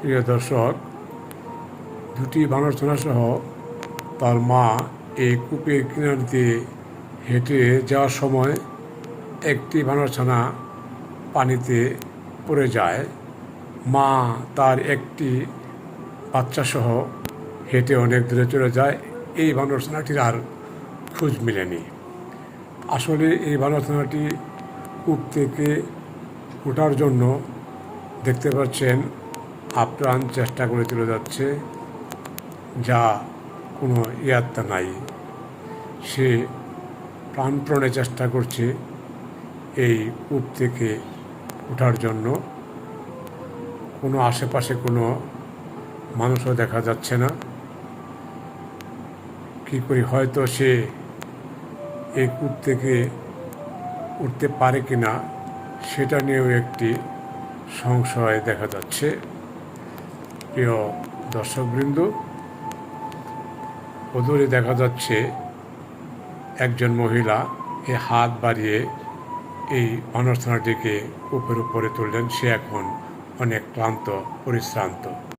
প্রিয় দর্শক, দুটি বানরছানা সহ তার মা এই কূপের কিনার দিয়ে হেঁটে যাওয়ার সময় একটি বানরছানা পানিতে পড়ে যায়। মা তার একটি বাচ্চা সহ হেঁটে অনেক দূরে চলে যায়। এই বানরছানাটির আর খোঁজ মেলেনি। আসলে এই বানরছানাটি কূপ থেকে ওঠার জন্য দেখতে পাচ্ছেন আপ্রাণ চেষ্টা করে চলে যাচ্ছে, যা কোনো ইয়াত্তা নাই। সে প্রাণপণে চেষ্টা করছে এই কূপ থেকে ওঠার জন্য। কোনো আশেপাশে কোনো মানুষও দেখা যাচ্ছে না। কী করি, হয়তো সে এই কূপ থেকে উঠতে পারে কি না সেটা নিয়েও একটি সংশয় দেখা যাচ্ছে। প্রিয় দর্শকবৃন্দ, অদূরে দেখা যাচ্ছে একজন মহিলা এই হাত বাড়িয়ে এই বানরছানাটিকে কূপের উপরে তুললেন। সে এখন অনেক ক্লান্ত, পরিশ্রান্ত।